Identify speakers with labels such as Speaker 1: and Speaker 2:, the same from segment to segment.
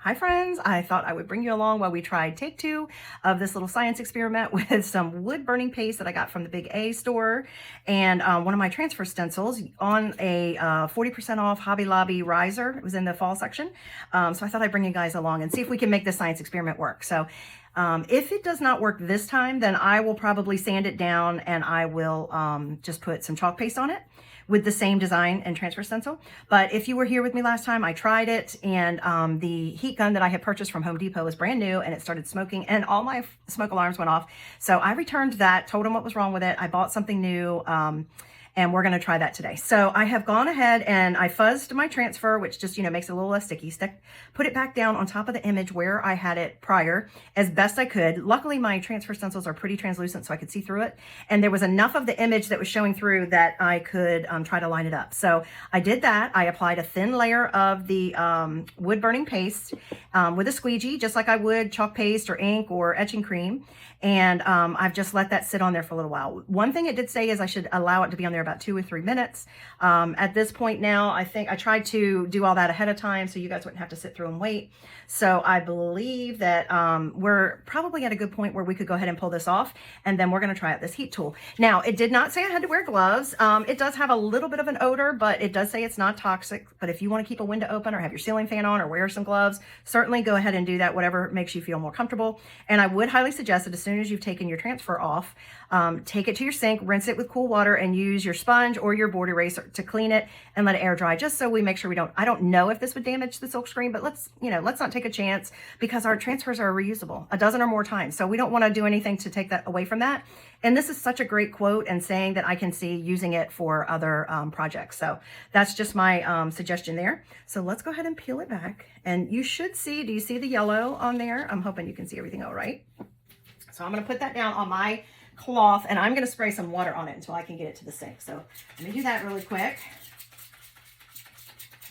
Speaker 1: Hi friends, I thought I would bring you along while we tried take 2 of this little science experiment with some wood burning paste that I got from the Big A store and one of my transfer stencils on a 40% off Hobby Lobby riser. It was in the fall section. So I thought I'd bring you guys along and see if we can make this science experiment work. So if it does not work this time, then I will probably sand it down and I will just put some chalk paste on it with the same design and transfer stencil. But if you were here with me last time, I tried it, and the heat gun that I had purchased from Home Depot was brand new, and it started smoking, and all my smoke alarms went off. So I returned that, told them what was wrong with it. I bought something new, and we're gonna try that today. So I have gone ahead and I fuzzed my transfer, which just, makes it a little less sticky. Put it back down on top of the image where I had it prior as best I could. Luckily, my transfer stencils are pretty translucent, so I could see through it. And there was enough of the image that was showing through that I could try to line it up. So I did that. I applied a thin layer of the wood burning paste with a squeegee, just like I would chalk paste or ink or etching cream. And I've just let that sit on there for a little while. One thing it did say is I should allow it to be on there about 2 or 3 minutes. At this point now, I think I tried to do all that ahead of time so you guys wouldn't have to sit through and wait. So I believe that we're probably at a good point where we could go ahead and pull this off, and then we're going to try out this heat tool. Now, it did not say I had to wear gloves. It does have a little bit of an odor, but it does say it's not toxic. But if you want to keep a window open or have your ceiling fan on or wear some gloves, certainly go ahead and do that, whatever makes you feel more comfortable. And I would highly suggest that as soon as you've taken your transfer off, take it to your sink, rinse it with cool water, and use your sponge or your board eraser to clean it and let it air dry, just so we make sure I don't know if this would damage the silk screen, but let's not take a chance, because our transfers are reusable a dozen or more times. So we don't want to do anything to take that away from that. And this is such a great quote and saying that I can see using it for other projects. So that's just my suggestion there. So let's go ahead and peel it back. And you should see, do you see the yellow on there? I'm hoping you can see everything all right. So I'm going to put that down on my cloth, and I'm going to spray some water on it until I can get it to the sink. So let me do that really quick.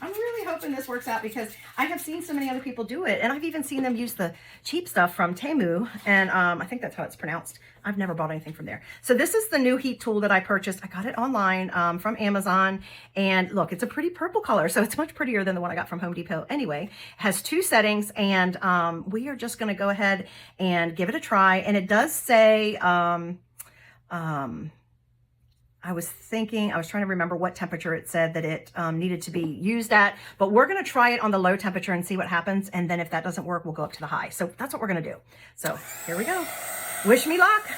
Speaker 1: I'm really hoping this works out, because I have seen so many other people do it, and I've even seen them use the cheap stuff from Temu, and I think that's how it's pronounced. I've never bought anything from there. So this is the new heat tool that I purchased. I got it online from Amazon, and look, it's a pretty purple color, so it's much prettier than the one I got from Home Depot. Anyway, it has 2 settings, and we are just going to go ahead and give it a try. And it does say I was trying to remember what temperature it said that it needed to be used at, but we're going to try it on the low temperature and see what happens. And then if that doesn't work, we'll go up to the high. So that's what we're going to do. So here we go. Wish me luck.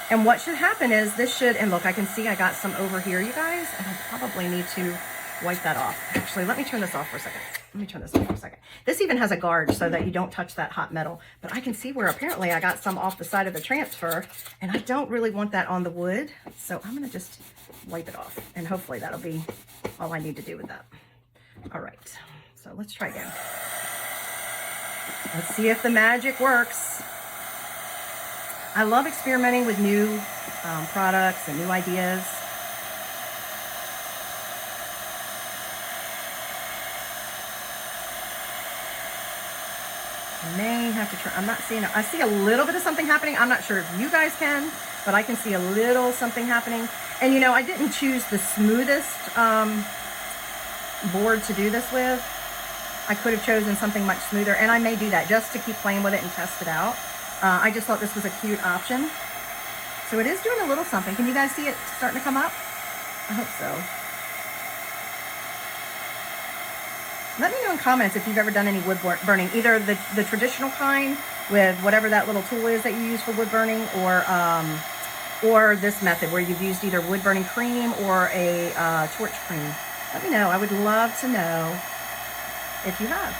Speaker 1: And what should happen is and look, I can see I got some over here, you guys, and I probably need to wipe that off. Actually, let me turn this off for a second. This even has a guard so that you don't touch that hot metal. But I can see where apparently I got some off the side of the transfer, and I don't really want that on the wood. So I'm going to just wipe it off, and hopefully that'll be all I need to do with that. All right, so let's try again. Let's see if the magic works. I love experimenting with new products and new ideas. I may have to try. I'm not seeing it. I see a little bit of something happening. I'm not sure if you guys can, but I can see a little something happening. And I didn't choose the smoothest board to do this with. I could have chosen something much smoother, and I may do that just to keep playing with it and test it out. I just thought this was a cute option. So it is doing a little something. Can you guys see it starting to come up? I hope so. Let me know in comments if you've ever done any wood burning, either the traditional kind with whatever that little tool is that you use for wood burning, or this method where you've used either wood burning cream or a torch cream. Let me know. I would love to know if you have.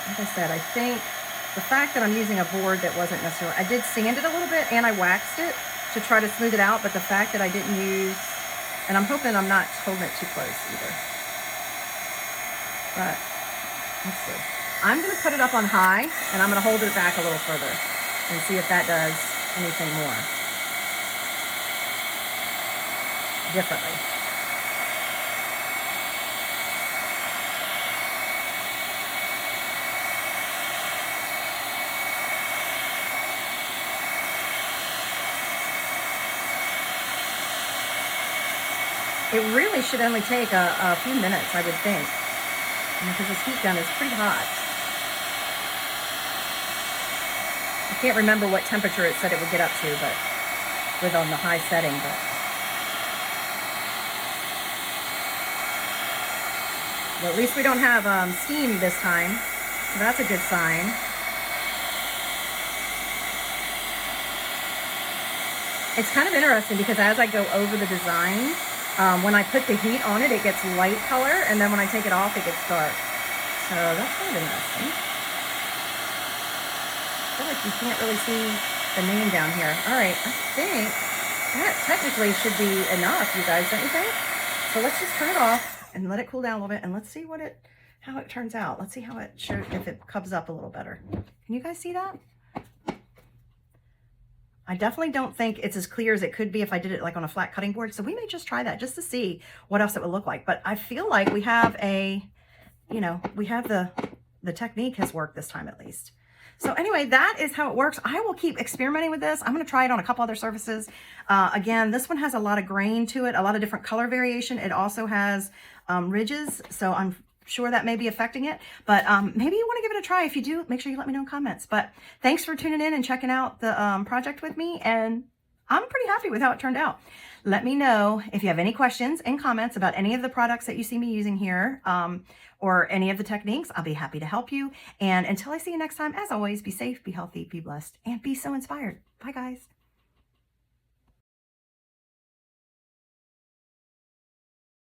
Speaker 1: Like I said, I think the fact that I'm using a board that wasn't necessarily, I did sand it a little bit and I waxed it to try to smooth it out, but the fact that I didn't use, and I'm hoping I'm not holding it too close either. But let's see. I'm going to put it up on high, and I'm going to hold it back a little further and see if that does anything more differently. It really should only take a few minutes, I would think, because this heat gun is pretty hot. I can't remember what temperature it said it would get up to, but with on the high setting, but at least we don't have steam this time, so that's a good sign. It's kind of interesting because as I go over the design, when I put the heat on it, it gets light color, and then when I take it off, it gets dark. So that's kind of interesting. I feel like you can't really see the name down here. All right, I think that technically should be enough, you guys, don't you think? So let's just turn it off and let it cool down a little bit, and let's see how it turns out. Let's see how it shows, if it comes up a little better. Can you guys see that? I definitely don't think it's as clear as it could be if I did it like on a flat cutting board. So we may just try that just to see what else it would look like. But I feel like we have the technique has worked this time at least. So anyway, that is how it works. I will keep experimenting with this. I'm going to try it on a couple other surfaces. Again, this one has a lot of grain to it, a lot of different color variation. It also has ridges, so I'm sure that may be affecting it. But maybe you want to give it a try. If you do, make sure you let me know in comments. But thanks for tuning in and checking out the project with me. And I'm pretty happy with how it turned out. Let me know if you have any questions and comments about any of the products that you see me using here, or any of the techniques. I'll be happy to help you. And until I see you next time, as always, be safe, be healthy, be blessed, and be so inspired. Bye, guys.